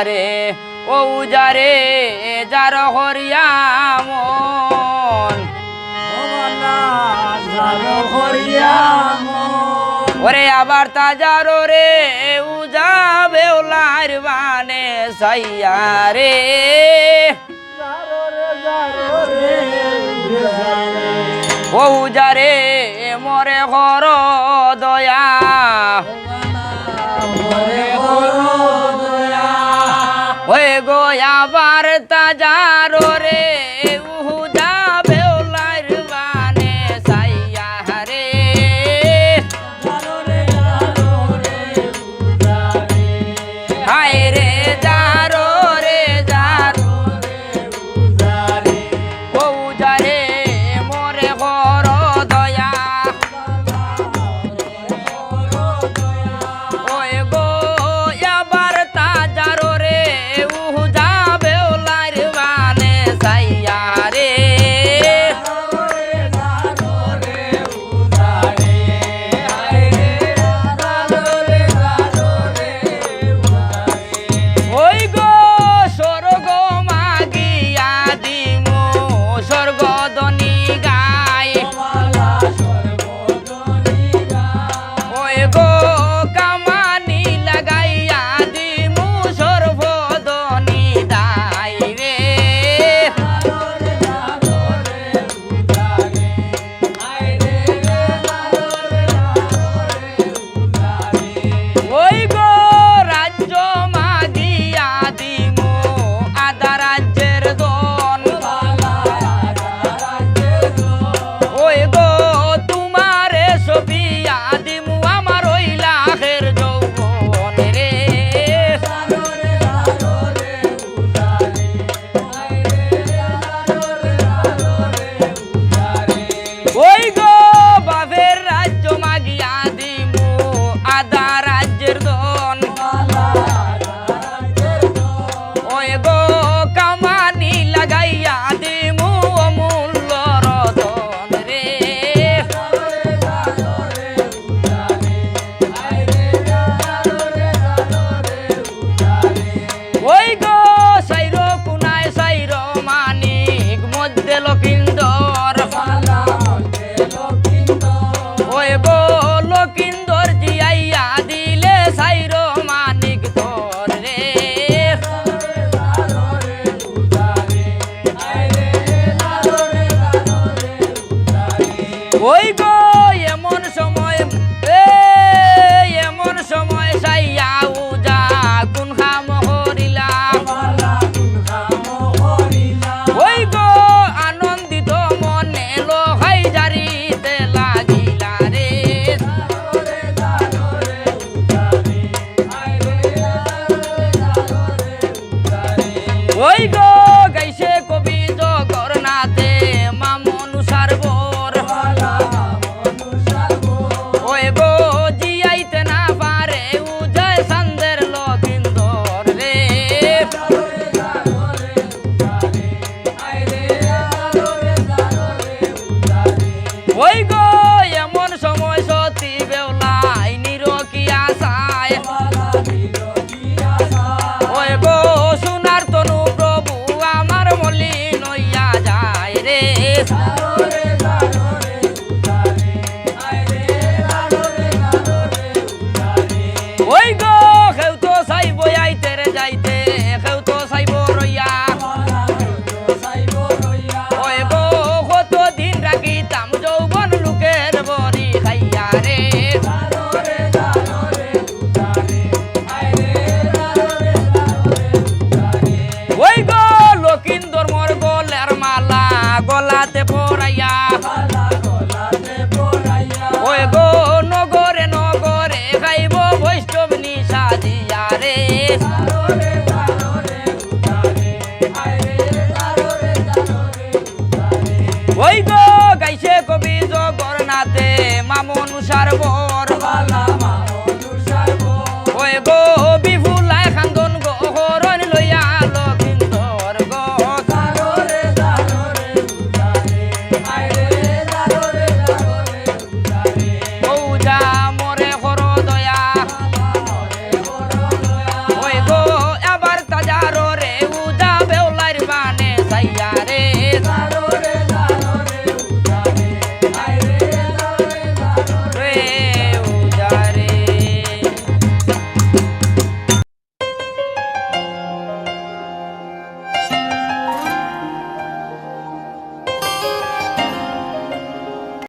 উজারে ও উজারে যার হরিয়া মন ওরে আবার তাজার রে উজাবে ওলার বানে সাইয়া রে ও উজারে মরে ঘর দয়া ওই গো আবার তাজার রে উজাবে ওলার বানে সাইয়া রে হায় রে যারো রে যারো ও উজারে মরে ঘর দয়া ওই গো আবার তাজার রে উজাবে ওলার বানে সাইয়া রে ওই গো স্বর্গ মাগিয়া দিমু স্বর্গদনি গায় ওই গো কামানি লাগাইয়া দিমু সর্বদনি দায় রে ওই গো রাজ্য মাগিয়া দিমু আধা রাজ্যের দন ওই গো তোমারে সপিয়া দিমু আমার ওই লাখের যৌবন রে ওই গো বাপের রাজ্য মাগিয়া দিমু আধা রাজ্যের দন ওই গো কামানি লাগাইয়া দিমু অমূল্য রতন রে ওই গো সাইর কুনায় সাইর মানিক মধ্যে লকিন্দর ওই গো লকিন্দর জিয়াইয়া দিলে সাইর মানিক তোর রে ওই গো এমন সময় এমন সময় সাইয়া উজা কোন খাম হরিলা ওই গো আনন্দিত মনে লোহাই জারিতে লাগিলা রে ওই গো গাইছে কবি জগন্নাথে মামনু সারবর ওই গো জিয়াইতে না পারে উজয় সন্দের লকিন্দর রে ওই গো এমন সময় সতী বেওলাই নিরকিয়া সায় ওই গো সোনার তনু প্রভু আমার মলিন হইয়া যায় রে ওই গো কেউ তো চাইব আইতে রে যাইতে কেউ তো চাইব রইয়া ওই গো কত দিন রাখিতাম যৌবন লোকের বড়ি খাইয়া রে ওই গো লকিন্দর মোর গলের মালা গলাতে পরাইয়া ওই গো নগরে নগরে খাইব বৈষ্ণব নিশা দিয়া রে ওই গো গাইছে কবি জগন্নাথে মামনু সারবর